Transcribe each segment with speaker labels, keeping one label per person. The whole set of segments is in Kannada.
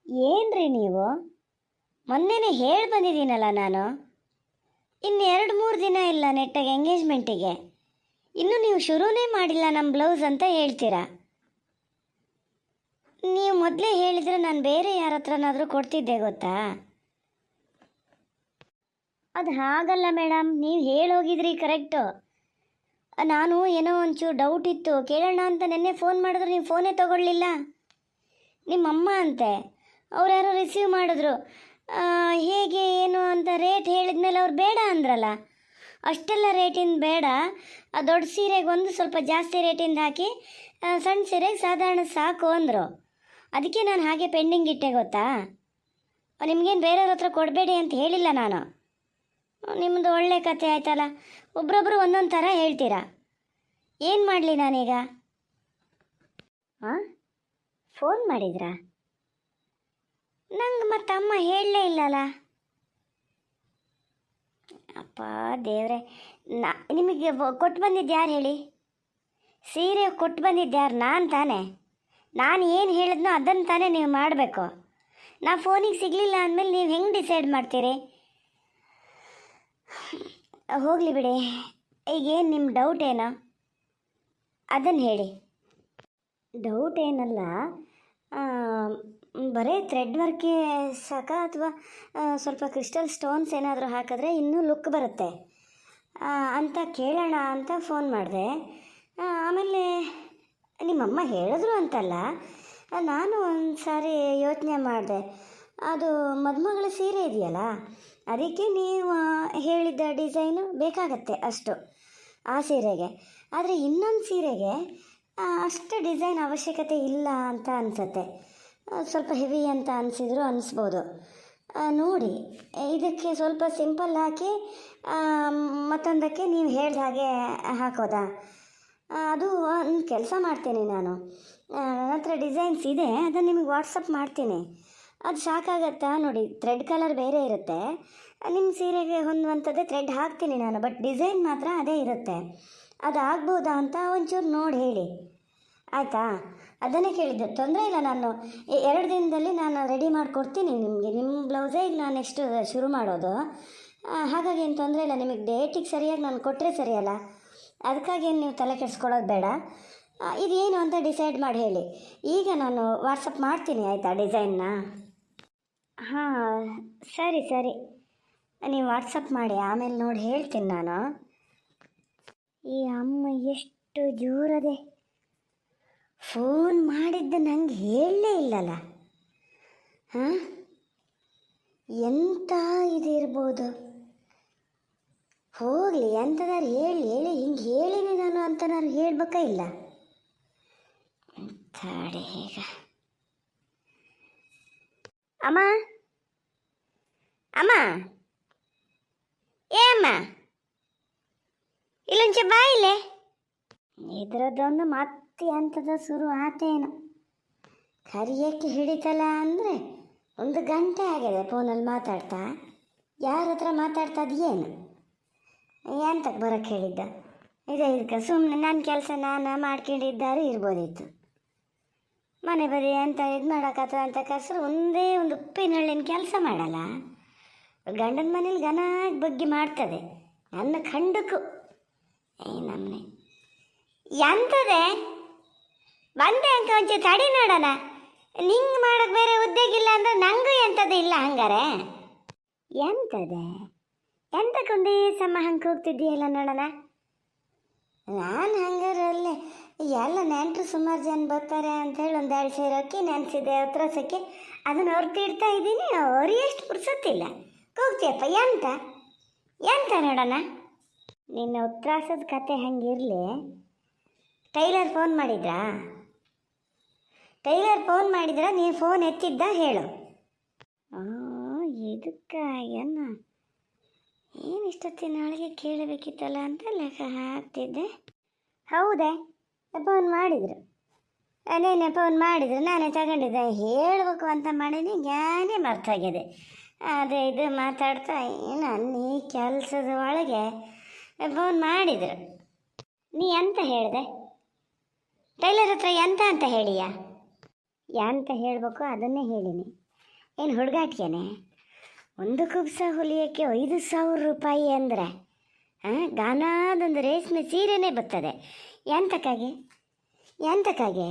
Speaker 1: ಏನ್ರಿ ನೀವು? ಮೊನ್ನೆನೇ ಹೇಳಿ ಬಂದಿದ್ದೀನಲ್ಲ ನಾನು. ಇನ್ನು 2-3 ದಿನ ಇಲ್ಲ ನೆಟ್ಟಾಗ ಎಂಗೇಜ್ಮೆಂಟಿಗೆ. ಇನ್ನೂ ನೀವು ಶುರುನೇ ಮಾಡಿಲ್ಲ ನಮ್ಮ ಬ್ಲೌಸ್ ಅಂತ ಹೇಳ್ತೀರಾ. ನೀವು ಮೊದಲೇ ಹೇಳಿದರೆ ನಾನು ಬೇರೆ ಯಾರ ಹತ್ರನಾದರೂ ಕೊಡ್ತಿದ್ದೆ ಗೊತ್ತಾ. ಅದು ಹಾಗಲ್ಲ ಮೇಡಮ್, ನೀವು ಹೇಳೋಗಿದ್ರಿ ಕರೆಕ್ಟು. ನಾನು ಏನೋ ಒಂಚೂರು ಡೌಟ್ ಇತ್ತು, ಕೇಳೋಣ ಅಂತ ನೆನ್ನೆ ಫೋನ್ ಮಾಡಿದ್ರು ನೀವು ಫೋನೇ ತೊಗೊಳ್ಳಿಲ್ಲ. ನಿಮ್ಮಮ್ಮ ಅಂತೆ, ಅವ್ರು ಯಾರೋ ರಿಸೀವ್ ಮಾಡಿದ್ರು. ಹೇಗೆ ಏನು ಅಂತ ರೇಟ್ ಹೇಳಿದ್ಮೇಲೆ ಅವ್ರು ಬೇಡ ಅಂದ್ರಲ್ಲ. ಅಷ್ಟೆಲ್ಲ ರೇಟಿಂದ ಬೇಡ, ಆ ದೊಡ್ಡ ಸೀರೆಗೆ ಒಂದು ಸ್ವಲ್ಪ ಜಾಸ್ತಿ ರೇಟಿಂದ ಹಾಕಿ, ಸಣ್ಣ ಸೀರೆಗೆ ಸಾಧಾರಣ ಸಾಕು ಅಂದರು. ಅದಕ್ಕೆ ನಾನು ಹಾಗೆ ಪೆಂಡಿಂಗ್ ಇಟ್ಟೆ ಗೊತ್ತಾ. ನಿಮಗೇನು ಬೇರೆಯವ್ರ ಹತ್ರ ಕೊಡಬೇಡಿ ಅಂತ ಹೇಳಿಲ್ಲ ನಾನು. ನಿಮ್ಮದು ಒಳ್ಳೆ ಕತೆ ಆಯ್ತಲ್ಲ, ಒಬ್ರೊಬ್ರು ಒಂದೊಂದು ಥರ ಹೇಳ್ತೀರಾ. ಏನು ಮಾಡಲಿ ನಾನೀಗ? ಹಾಂ, ಫೋನ್ ಮಾಡಿದ್ರಾ? ನಂಗೆ ಮತ್ತಮ್ಮ ಹೇಳಲೇ ಇಲ್ಲಲ್ಲ. ಅಪ್ಪ ದೇವ್ರೆ, ನಿಮಗೆ ಕೊಟ್ಟು ಬಂದಿದ್ದು ಯಾರು ಹೇಳಿ? ಸೀರೆ ಕೊಟ್ಟು ಬಂದಿದ್ದು ಯಾರು? ನಾನು ತಾನೇ. ನಾನು ಏನು ಹೇಳಿದ್ನೋ ಅದನ್ನು ತಾನೇ ನೀವು ಮಾಡಬೇಕು. ನಾ ಫೋನಿಗೆ ಸಿಗಲಿಲ್ಲ ಅಂದಮೇಲೆ ನೀವು ಹೆಂಗೆ ಡಿಸೈಡ್ ಮಾಡ್ತೀರಿ? ಹೋಗಲಿ ಬಿಡಿ, ಈಗೇನು ನಿಮ್ಮ ಡೌಟ್ ಏನೋ ಅದನ್ನು ಹೇಳಿ. ಡೌಟ್ ಏನಲ್ಲ, ಬರೀ ಥ್ರೆಡ್ ವರ್ಕೇ ಸಾಕಾ ಅಥವಾ ಸ್ವಲ್ಪ ಕ್ರಿಸ್ಟಲ್ ಸ್ಟೋನ್ಸ್ ಏನಾದರೂ ಹಾಕಿದ್ರೆ ಇನ್ನೂ ಲುಕ್ ಬರುತ್ತೆ ಅಂತ ಕೇಳೋಣ ಅಂತ ಫೋನ್ ಮಾಡಿದೆ. ಆಮೇಲೆ ನಿಮ್ಮಮ್ಮ ಹೇಳಿದ್ರು ಅಂತಲ್ಲ, ನಾನು ಒಂದು ಸಾರಿ ಯೋಚನೆ ಮಾಡಿದೆ. ಅದು ಮದುಮಗಳ ಸೀರೆ ಇದೆಯಲ್ಲ, ಅದಕ್ಕೆ ನೀವು ಹೇಳಿದ್ದ ಡಿಸೈನು ಬೇಕಾಗತ್ತೆ ಅಷ್ಟು ಆ ಸೀರೆಗೆ. ಆದರೆ ಇನ್ನೊಂದು ಸೀರೆಗೆ ಅಷ್ಟು ಡಿಸೈನ್ ಅವಶ್ಯಕತೆ ಇಲ್ಲ ಅಂತ ಅನಿಸುತ್ತೆ. ಸ್ವಲ್ಪ ಹೆವಿ ಅಂತ ಅನಿಸಿದ್ರು ಅನಿಸ್ಬೋದು. ನೋಡಿ, ಇದಕ್ಕೆ ಸ್ವಲ್ಪ ಸಿಂಪಲ್ ಹಾಕಿ ಮತ್ತೊಂದಕ್ಕೆ ನೀವು ಹೇಳ್ದ ಹಾಗೆ ಹಾಕೋದಾ? ಅದು ಒಂದು ಕೆಲಸ ಮಾಡ್ತೀನಿ ನಾನು. ನನ್ನ ಹತ್ರ ಡಿಸೈನ್ಸ್ ಇದೆ, ಅದನ್ನು ನಿಮಗೆ ವಾಟ್ಸಪ್ ಮಾಡ್ತೀನಿ. ಅದು ಸಾಕಾಗತ್ತಾ? ನೋಡಿ, ಥ್ರೆಡ್ ಕಲರ್ ಬೇರೆ ಇರುತ್ತೆ, ನಿಮ್ಮ ಸೀರೆಗೆ ಹೊಂದುವಂಥದ್ದೇ ಥ್ರೆಡ್ ಹಾಕ್ತೀನಿ ನಾನು, ಬಟ್ ಡಿಸೈನ್ ಮಾತ್ರ ಅದೇ ಇರುತ್ತೆ. ಅದು ಆಗ್ಬೋದಾ ಅಂತ ಒಂಚೂರು ನೋಡಿ ಹೇಳಿ, ಆಯಿತಾ? ಅದನ್ನೇ ಕೇಳಿದ್ದು. ತೊಂದರೆ ಇಲ್ಲ, ನಾನು 2 ದಿನದಲ್ಲಿ ನಾನು ರೆಡಿ ಮಾಡಿಕೊಡ್ತೀನಿ ನಿಮಗೆ. ನಿಮ್ಮ ಬ್ಲೌಸೇ ಈಗ ನಾನು ನೆಕ್ಸ್ಟ್ ಶುರು ಮಾಡೋದು. ಹಾಗಾಗಿ ಏನು ತೊಂದರೆ ಇಲ್ಲ. ನಿಮಗೆ ಡೇಟಿಗೆ ಸರಿಯಾಗಿ ನಾನು ಕೊಟ್ಟರೆ ಸರಿಯಲ್ಲ, ಅದಕ್ಕಾಗಿ ಏನು ನೀವು ತಲೆ ಕೆಡಿಸ್ಕೊಳ್ಳೋದು ಬೇಡ. ಇದೇನು ಅಂತ ಡಿಸೈಡ್ ಮಾಡಿ ಹೇಳಿ. ಈಗ ನಾನು ವಾಟ್ಸಪ್ ಮಾಡ್ತೀನಿ, ಆಯಿತಾ, ಡಿಸೈನ್ನ? ಹಾಂ, ಸರಿ ಸರಿ, ನೀವು ವಾಟ್ಸಪ್ ಮಾಡಿ, ಆಮೇಲೆ ನೋಡಿ ಹೇಳ್ತೀನಿ ನಾನು. ಈ ಅಮ್ಮ ಎಷ್ಟು ಜೋರದೆ, ಫೋನ್ ಮಾಡಿದ್ದು ನಂಗೆ ಹೇಳಲೇ ಇಲ್ಲಲ್ಲ. ಹಾಂ, ಎಂಥ ಇದಿರ್ಬೋದು. ಹೋಗಲಿ, ಎಂಥದಾರು ಹೇಳಿ ಹೇಳಿ, ಹಿಂಗೆ ಹೇಳಿನಿ ನಾನು ಅಂತ ನಾನು ಹೇಳ್ಬೇಕಾ ಇಲ್ಲ? ತಾಡೆ ಈಗ. ಅಮ್ಮ ಅಮ್ಮ, ಏ ಅಮ್ಮ, ಇಲ್ಲೊಂಚೆ ಬಾಯಿಲೆ. ಇದ್ರದ್ದೊಂದು ಮತ್ತೆ ಅಂಥದ್ದು ಶುರು ಆತೇನು. ಕರಿಯಕ್ಕೆ ಹಿಡಿತಲ್ಲ ಅಂದರೆ 1 ಗಂಟೆ ಆಗಿದೆ ಫೋನಲ್ಲಿ ಮಾತಾಡ್ತಾ. ಯಾರ ಹತ್ರ ಮಾತಾಡ್ತಾ ಏನು? ಎಂತಕ್ಕೆ ಬರೋಕ್ಕೆ ಹೇಳಿದ್ದ? ಇದಕ್ಕೆ ಸುಮ್ಮನೆ ನನ್ನ ಕೆಲಸ ನಾನು ಮಾಡ್ಕೊಂಡಿದ್ದಾರೆ ಇರ್ಬೋದಿತ್ತು. ಮನೆ ಬದಿ ಅಂತ ಇದು ಮಾಡೋಕ್ಕತ್ತ ಅಂತ ಕರೆಸ್ರು ಒಂದೇ ಒಂದು ಉಪ್ಪಿನಹಳ್ಳಿನ ಕೆಲಸ ಮಾಡಲ್ಲ. ಗಂಡನ ಮನೇಲಿ ಘನಾಗಿ ಬಗ್ಗಿ ಮಾಡ್ತದೆ, ನನ್ನ ಖಂಡಕ್ಕೂ. ನಮ್ಮನೆ ಎಂತದೆ ಬಂದೆ ಅಂತ ಒಂಚೂರು ತಡಿ ನೋಡೋಣ. ನಿಂಗೆ ಮಾಡೋಕ್ಕೆ ಬೇರೆ ಉದ್ಯೋಗಿಲ್ಲ ಅಂದ್ರೆ ನನಗೂ ಎಂಥದ್ದು ಇಲ್ಲ ಹಂಗಾರೆ. ಎಂತದೆ ಎಂತಕ್ಕೊಂದೇ ಸಮ ಹಂಗೆ ಹೋಗ್ತಿದ್ದೀಯಲ್ಲ ನೋಡೋಣ. ನಾನು ಹಂಗಾರಲ್ಲೇ ಎಲ್ಲ ನೆಂಟರು ಸುಮಾರು ಜನ ಬರ್ತಾರೆ ಅಂಥೇಳಿ 1-2 ಸೇರು ಅಕ್ಕಿ ನೆನೆಸಿದೆ, ಹತ್ರಸಕ್ಕೆ ಅದನ್ನು ಹೊರ್ತಿಡ್ತಾ ಇದ್ದೀನಿ. ಅವ್ರು ಎಷ್ಟು ಪುರ್ಸೊತ್ತಿಲ್ಲ. ಹೋಗ್ತೀಯಪ್ಪ, ಎಂತ ಎಂತ ನೋಡೋಣ. ನಿನ್ನ ಉತ್ರಾಸದ ಕತೆ ಹಂಗಿರಲಿ. ಟೈಲರ್ ಫೋನ್ ಮಾಡಿದ್ರಾ? ಟೈಲರ್ ಫೋನ್ ಮಾಡಿದ್ರ? ನೀನು ಫೋನ್ ಎತ್ತಿದ್ದ ಹೇಳು. ಇದಕ್ಕಾಗನ್ನ ಏನು ಇಷ್ಟೊತ್ತಿನ ನಾಳೆಗೆ ಕೇಳಬೇಕಿತ್ತಲ್ಲ ಅಂತ ಲೆಕ್ಕ ಹಾಕ್ತಿದ್ದೆ. ಹೌದೇ, ಫೋನ್ ಮಾಡಿದರು. ನೆನ್ನೆ ಫೋನ್ ಮಾಡಿದ್ರು, ನಾನೇ ತಗೊಂಡಿದ್ದೆ. ಹೇಳಬೇಕು ಅಂತ ಮಾಡೀನಿ, ಜ್ಞಾನೇ ಮರ್ತೋಗಿದೆ. ಅದು ಇದು ಮಾತಾಡ್ತಾ ನಾನು ಈ ಕೆಲಸದ ಒಳಗೆ ಫೋನ್ ಮಾಡಿದರು. ನೀ ಎಂತ ಹೇಳಿದೆ? ಟೈಲರ್ ಹತ್ರ ಎಂತ ಅಂತ ಹೇಳಿಯಾ? ಎಂತ ಹೇಳಬೇಕು ಅದನ್ನೇ ಹೇಳಿನಿ. ಏನು ಹುಡುಗಾಟಿಗೆನೆ? ಒಂದು ಕುಬ್ಸ ಹೊಲಿಯೋಕ್ಕೆ 5,000 ರೂಪಾಯಿ ಅಂದರೆ ಗಾನಾದೊಂದು ರೇಷ್ಮೆ ಸೀರೆನೇ ಬರ್ತದೆ. ಎಂತಕ್ಕಾಗೆ ಎಂತಕ್ಕಾಗೆ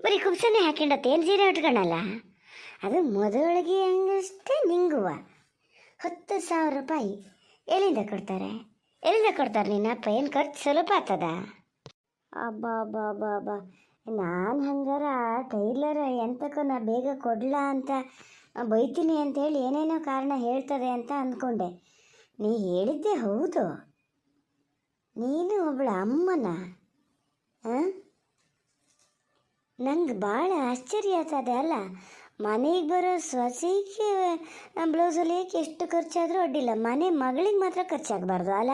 Speaker 1: ಬರೀ ಕುಬ್ಸನೇ ಹಾಕ್ಕೊಂಡತ್ತೆ, ಏನು ಸೀರೆ ಉಟ್ಕೊಳಲ್ಲ? ಅದು ಮೊದಲಿಗೆ ಹಂಗಷ್ಟೇ ನಿಂಗುವ 10,000 ರೂಪಾಯಿ ಎಲ್ಲಿಂದ ಕೊಡ್ತಾರೆ? ಎಲ್ಲಿಂದ ಕೊಡ್ತಾರೆ? ನಿನ್ನಪ್ಪ ಏನು ಖರ್ಚು ಸ್ವಲ್ಪ ಆಗ್ತದ? ಅಬ್ಬಾ ಅಬ್ಬಾ ಅಬ್ಬಾ ಅಬ್ಬಾ, ನಾನು ಹಂಗಾರ ಟೈಲರ್ ಎಂತಕ್ಕೂ ನಾ ಬೇಗ ಕೊಡಲ ಅಂತ ಬೈತೀನಿ ಅಂತೇಳಿ ಏನೇನೋ ಕಾರಣ ಹೇಳ್ತದೆ ಅಂತ ಅಂದ್ಕೊಂಡೆ. ನೀ ಹೇಳಿದ್ದೆ ಹೌದು. ನೀನು ಒಬ್ಬಳ ಅಮ್ಮನ. ನಂಗೆ ಭಾಳ ಆಶ್ಚರ್ಯ ಆಗ್ತದೆ. ಅಲ್ಲ, ಮನೆಗೆ ಬರೋ ಸೊಸೆಗೆ ಬ್ಲೌಸ್ ಹೊಲಿಯೋಕ್ಕೆ ಎಷ್ಟು ಖರ್ಚಾದರೂ ಅಡ್ಡಿಲ್ಲ, ಮನೆ ಮಗಳಿಗೆ ಮಾತ್ರ ಖರ್ಚಾಗಬಾರ್ದು ಅಲ್ಲ?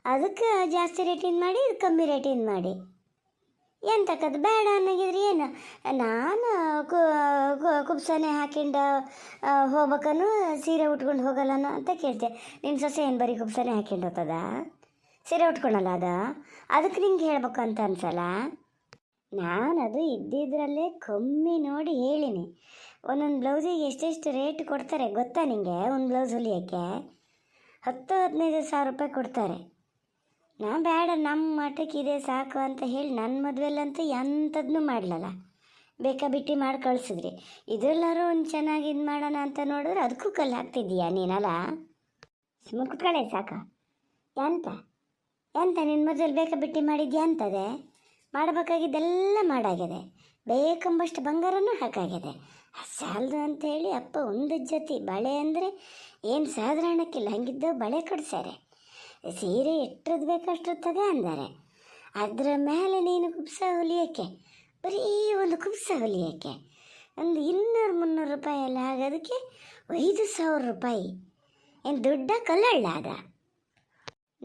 Speaker 1: ಅದಕ್ಕೆ ಜಾಸ್ತಿ ರೇಟಿಂದ ಮಾಡಿ, ಇದು ಕಮ್ಮಿ ರೇಟಿಂದ ಮಾಡಿ. ಎಂತಕ್ಕದು ಬೇಡ ಅನ್ನಗಿದ್ರೆ ಏನು? ನಾನು ಕುಬ್ಸನೆ ಹಾಕ್ಕೊಂಡು ಹೋಗ್ಬೇಕನ್ನು, ಸೀರೆ ಉಟ್ಕೊಂಡು ಹೋಗಲ್ಲನು ಅಂತ ಕೇಳ್ತೆ. ನಿನ್ನ ಸೊಸೆ ಏನು ಬರೀ ಕುಬ್ಸನೆ ಹಾಕ್ಕೊಂಡು ಹೋಗ್ತದ? ಸೀರೆ ಉಟ್ಕೊಳಲ್ಲ ಅದ? ಅದಕ್ಕೆ ನಿಂಗೆ ಹೇಳ್ಬೇಕು ಅಂತ ಅನ್ಸಲ್ಲ. ನಾನದು ಇದ್ದಿದ್ದರಲ್ಲೇ ಕಮ್ಮಿ ನೋಡಿ ಹೇಳಿನಿ. ಒಂದೊಂದು ಬ್ಲೌಸಿಗೆ ಎಷ್ಟೆಷ್ಟು ರೇಟ್ ಕೊಡ್ತಾರೆ ಗೊತ್ತಾ ನಿಂಗೆ? ಒಂದು ಬ್ಲೌಸ್ ಹೊಲಿಯೋಕ್ಕೆ 10,000-15,000 ರೂಪಾಯಿ ಕೊಡ್ತಾರೆ. ನಾ ಬೇಡ, ನಮ್ಮ ಮಠಕ್ಕೆ ಇದೆ ಸಾಕು ಅಂತ ಹೇಳಿ ನನ್ನ ಮದುವೆಲ್ಲಂತೂ ಎಂಥದನ್ನೂ ಮಾಡಲಲ್ಲ, ಬೇಕಾ ಬಿಟ್ಟು ಮಾಡಿ ಕಳಿಸಿದ್ರಿ. ಇದರಲ್ಲಾರು ಒಂದು ಚೆನ್ನಾಗಿ ಇದು ಮಾಡೋಣ ಅಂತ ನೋಡಿದ್ರೆ ಅದಕ್ಕೂ ಕಲ್ಲು ಹಾಕ್ತಿದ್ದೀಯಾ ನೀನಲ್ಲ? ಸುಮ್ಮನೆ ಕುತ್ಕೊಳ್ಳೆ ಸಾಕ. ಎಂತ ಎಂತ ನಿನ್ನ ಮದುವೆಲಿ ಬೇಕಾ ಬಿಟ್ಟು ಮಾಡಿದ್ಯಾ ಅಂತದೆ? ಮಾಡಬೇಕಾಗಿದ್ದೆಲ್ಲ ಮಾಡಾಗಿದೆ, ಬೇಕೆಂಬಷ್ಟು ಬಂಗಾರನೂ ಹಾಕಾಗಿದೆ. ಸಾಲದು ಅಂಥೇಳಿ ಅಪ್ಪ ಒಂದು ಜೊತೆ ಬಳೆ ಅಂದರೆ ಏನು ಸಾಧಾರಣಕ್ಕಿಲ್ಲ, ಹಂಗಿದ್ದವು ಬಳೆ ಕೊಡ್ಸಾರೆ. ಸೀರೆ ಎಷ್ಟರದ್ದು ಬೇಕಷ್ಟೊತ್ತದೆ ಅಂದರೆ ಅದರ ಮೇಲೆ ನೀನು ಕುಬ್ಸ ಹೊಲಿಯೋಕ್ಕೆ, ಬರೀ ಒಂದು ಕುಬ್ಸ ಹೊಲಿಯೋಕ್ಕೆ ಒಂದು 200-300 ರೂಪಾಯಿ ಎಲ್ಲ ಆಗೋದಕ್ಕೆ 5,000 ರೂಪಾಯಿ. ಏನು ದುಡ್ಡ ಕಲ್ಲಳ್ಳ ಅದ?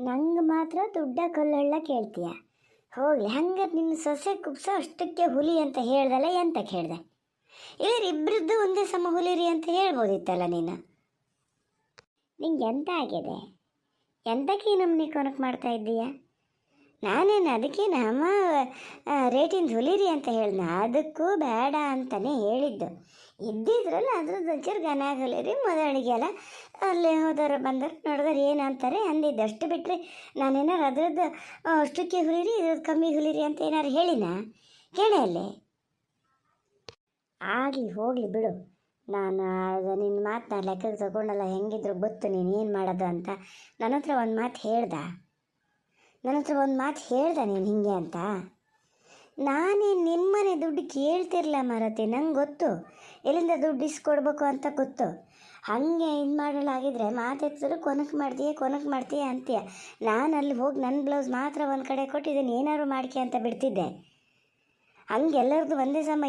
Speaker 1: ನಂಗೆ ಮಾತ್ರ ದುಡ್ಡ ಕಲ್ಲಳ್ಳ ಕೇಳ್ತೀಯ? ಹೋಗಲಿ, ಹಂಗಾರೆ ನಿನ್ನ ಸೊಸೆ ಕುಬ್ಸ ಅಷ್ಟಕ್ಕೆ ಹುಲಿ ಅಂತ ಹೇಳ್ದಲ್ಲ, ಎಂತಕ್ಕೆ ಹೇಳ್ದೆ? ಇಲ್ಲ ಇಬ್ಬರದ್ದು ಒಂದೇ ಸಮ ಹುಲಿರಿ ಅಂತ ಹೇಳ್ಬೋದಿತ್ತಲ್ಲ ನೀನು. ನಿಂಗೆ ಎಂತ ಆಗಿದೆ? ಎಂತಕ್ಕೆ ನಮ್ಮನೆ ಕೊನಕ್ಕೆ ಮಾಡ್ತಾ ಇದ್ದೀಯ? ನಾನೇನು ಅದಕ್ಕೆ ನಮ್ಮ ರೇಟಿಂದ ಹುಲಿರಿ ಅಂತ ಹೇಳ್ದ? ಅದಕ್ಕೂ ಬೇಡ ಅಂತಲೇ ಹೇಳಿದ್ದು. ಇದ್ದಿದ್ರಲ್ಲ ಅದ್ರದ್ದು ಒಂಚೂರು ಗನಾಗ ಹೊಲಿರಿ, ಮೊದಲಿಗೆಲ್ಲ ಅಲ್ಲಿ ಹೋದವರು ಬಂದರು ನೋಡಿದ್ರೆ ಏನು ಅಂತಾರೆ ಅಂದಿದ್ದು. ಅಷ್ಟು ಬಿಟ್ಟರೆ ನಾನೇನಾರು ಅದ್ರದ್ದು ಅಷ್ಟಕ್ಕೆ ಹುಲಿರಿ, ಇದ್ರದ್ದು ಕಮ್ಮಿ ಹುಲಿರಿ ಅಂತ ಏನಾರು ಹೇಳಿನಾ? ಕೇಳೇ ಅಲ್ಲೇ? ಆಗಲಿ ಹೋಗಲಿ ಬಿಡು. ನಾನು ನಿನ್ನ ಮಾತನ್ನ ಲೆಕ್ಕಕ್ಕೆ ತಗೊಂಡಲ್ಲ, ಹೆಂಗಿದ್ರು ಗೊತ್ತು ನೀನು ಏನು ಮಾಡೋದು ಅಂತ. ನನ್ನ ಹತ್ರ ಒಂದು ಮಾತು ಹೇಳ್ದ ನೀನು ಹಿಂಗೆ ಅಂತ. ನಾನೇನು ನಿಮ್ಮನೆ ದುಡ್ಡು ಕೇಳ್ತಿರ್ಲ ಮಾರತಿ, ನಂಗೆ ಗೊತ್ತು ಎಲ್ಲಿಂದ ದುಡ್ಡು ಇಸ್ಕೊಡ್ಬೇಕು ಅಂತ ಗೊತ್ತು. ಹಾಗೆ ಇದು ಮಾಡಲಾಗಿದ್ರೆ ಮಾತೆತ್ತಿದ್ರು ಕೊನಕ್ಕೆ ಮಾಡ್ತೀಯ ಅಂತೀಯ. ನಾನು ಅಲ್ಲಿ ಹೋಗಿ ನನ್ನ ಬ್ಲೌಸ್ ಮಾತ್ರ ಒಂದು ಕಡೆ ಕೊಟ್ಟಿದ್ದೀನಿ, ಏನಾದ್ರು ಮಾಡ್ಕೆ ಅಂತ ಬಿಡ್ತಿದ್ದೆ. ಹಂಗೆ ಎಲ್ಲರದ್ದು ಒಂದೇ ಸಮ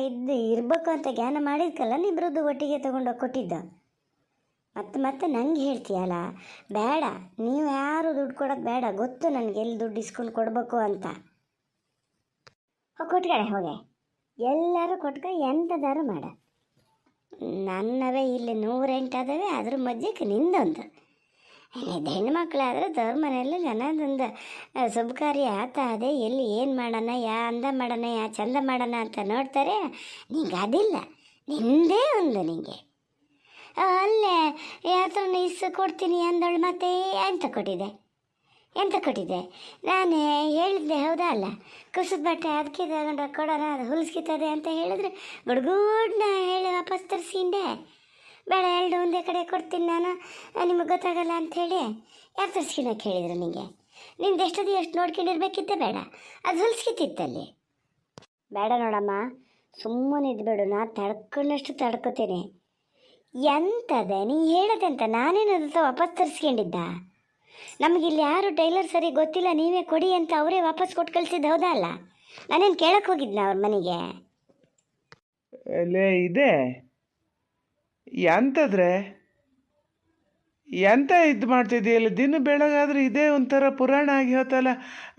Speaker 1: ಇರಬೇಕು ಅಂತ ಜ್ಞಾನ ಮಾಡಿದ್ಕಲ್ಲ ಇಬ್ಬರದ್ದು ಒಟ್ಟಿಗೆ ತೊಗೊಂಡೋಗಿ ಕೊಟ್ಟಿದ್ದ. ಮತ್ತೆ ನಂಗೆ ಹೇಳ್ತೀಯಲ್ಲ, ಬೇಡ, ನೀವು ಯಾರು ದುಡ್ಡು ಕೊಡೋದು ಬೇಡ, ಗೊತ್ತು ನನಗೆ ಎಲ್ಲಿ ದುಡ್ಡು ಇಸ್ಕೊಂಡು ಕೊಡಬೇಕು ಅಂತ. ಕೊಟ್ಕಡೆ ಹೋಗೆ, ಎಲ್ಲರೂ ಕೊಟ್ಕ ಎಂಥದಾರು ಮಾಡ. ನನ್ನವೇ ಇಲ್ಲಿ 108 ಅದಾವೆ, ಅದ್ರ ಮಧ್ಯಕ್ಕೆ ನಿಂದೊಂದು. ಇದು ಹೆಣ್ಮಕ್ಳಾದ್ರೆ ತವ್ರ ಮನೆಯಲ್ಲೂ ಜನದೊಂದು ಶುಭ ಕಾರ್ಯ ಆತ ಅದೇ, ಎಲ್ಲಿ ಏನು ಮಾಡೋಣ, ಅಂದ ಮಾಡೋಣ, ಚಂದ ಮಾಡೋಣ ಅಂತ ನೋಡ್ತಾರೆ. ನಿಂಗೆ ಅದಿಲ್ಲ, ನಿಂದೇ ಒಂದು. ನಿಂಗೆ ಅಲ್ಲೇ ಯಾತ್ರ ಕೊಡ್ತೀನಿ ಅಂದವಳು ಮತ್ತೆ ಎಂತ ಕೊಟ್ಟಿದೆ? ನಾನು ಹೇಳಿದ್ದೆ ಹೌದಾ ಅಲ್ಲ? ಕುಸದ ಬಟ್ಟೆ ಅದಕ್ಕೆ ತಗೊಂಡು ಕೊಡೋಣ, ಅದು ಹೊಲಿಸ್ಕಿತ್ತದೆ ಅಂತ ಹೇಳಿದ್ರೆ ಗುಡ್ಗೂಡ್ನ ಹೇಳಿ ವಾಪಸ್ ತರಿಸಿಂಡೆ. ಬೇಡ, 2 ಒಂದೇ ಕಡೆ ಕೊಡ್ತೀನಿ ನಾನು, ನಿಮಗೆ ಗೊತ್ತಾಗಲ್ಲ ಅಂಥೇಳಿ ಯಾರು ತರಿಸ್ಕಿನಕ್ಕೆ ಹೇಳಿದ್ರು ನಿನಗೆ? ನಿಂದು ಎಷ್ಟೊಂದು ಎಷ್ಟು ನೋಡ್ಕೊಂಡಿರ್ಬೇಕಿದ್ದೆ, ಬೇಡ ಅದು ಹೊಲಿಸ್ಕಿತ್ತಿತ್ತಲ್ಲಿ. ಬೇಡ ನೋಡಮ್ಮ, ಸುಮ್ಮನೆ ಇದ್ಬೇಡು, ನಾನು ತಡ್ಕೊಂಡಷ್ಟು ತಡ್ಕೋತೀನಿ. ಎಂತದೆ ನೀ ಹೇಳೋದಂತ? ನಾನೇನದು ವಾಪಸ್ ತರಿಸ್ಕೊಂಡಿದ್ದ? ನಮಗಿಲ್ಲಿ ಯಾರು ಟೈಲರ್ ಸರಿ ಗೊತ್ತಿಲ್ಲ, ನೀವೇ ಕೊಡಿ ಅಂತ ಅವರೇ ವಾಪಸ್ ಕೊಟ್ಟು ಕಳಿಸಿದ್ದು ಹೌದಾ ಅಲ್ಲ? ನಾನೇನು ಕೇಳಕ್ಕೆ ಹೋಗಿದ್ನ ಅವ್ರ ಮನೆಗೆ?
Speaker 2: ಇದೆ ಎಂತಂದರೆ ಎಂತ ಇದು ಮಾಡ್ತಿದ್ದೀಯಲ್ಲ, ದಿನ ಬೆಳಗಾದ್ರೆ ಇದೇ ಒಂಥರ ಪುರಾಣ ಆಗಿ ಹೋತಲ್ಲ.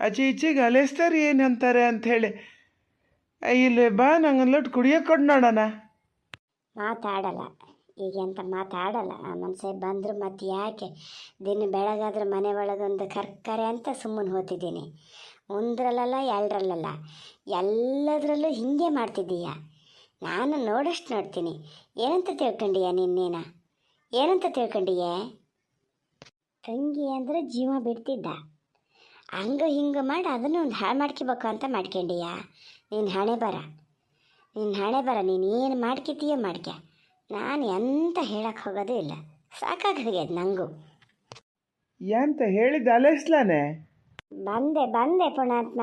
Speaker 2: ಆಚೆ ಈಚೆಗೆ ಅಲೆಸ್ತಾರೆ ಏನಂತಾರೆ ಅಂಥೇಳಿ. ಇಲ್ಲಿ ಬಾ, ನಂಗೊಂದು ಲೊಟ್ಟು ಕುಡಿಯೋಕೆ ಕೊಡು ನೋಡೋಣ.
Speaker 1: ಮಾತಾಡಲ್ಲ ಈಗೆಂತ ಮಾತಾಡಲ್ಲ. ಮನಸ್ಸೇ ಬಂದರು ಮತ್ತೆ ಯಾಕೆ? ದಿನ ಬೆಳಗಾದ್ರೆ ಮನೆ ಒಳಗೊಂದು ಕರ್ಕರೆ ಅಂತ ಸುಮ್ಮನೆ ಹೋಗ್ತಿದ್ದೀನಿ. ಒಂದರಲ್ಲ 2ರಲ್ಲ, ಎಲ್ಲದರಲ್ಲೂ ಹಿಂಗೆ ಮಾಡ್ತಿದ್ದೀಯ. ನಾನು ನೋಡಷ್ಟು ನೋಡ್ತೀನಿ. ಏನಂತ ತಿಳ್ಕೊಂಡಿಯ ನಿನ್ನೇನ? ಏನಂತ ತಿಳ್ಕೊಂಡಿಯೇ? ತಂಗಿ ಅಂದರೆ ಜೀವ ಬಿಡ್ತಿದ್ದ, ಹಂಗೆ ಹಿಂಗೆ ಮಾಡಿ ಅದನ್ನು ಒಂದು ಹಾಳು ಮಾಡ್ಕೋಬೇಕು ಅಂತ ಮಾಡ್ಕೊಂಡಿಯ. ನಿನ್ನ ಹಣೆ ಬರ, ನೀನು ಏನು ಮಾಡ್ಕೊತೀಯೋ ಮಾಡ್ಕೆ. ನಾನು ಎಂತ ಹೇಳಕ್ಕೆ ಹೋಗೋದೇ ಇಲ್ಲ, ಸಾಕಾಗ್ಯದ ನನಗೂ.
Speaker 2: ಎಂತ ಹೇಳಿದ ಅಲೆಸ್ಲಾನೆ?
Speaker 1: ಬಂದೆ ಪುಣಾತ್ಮ.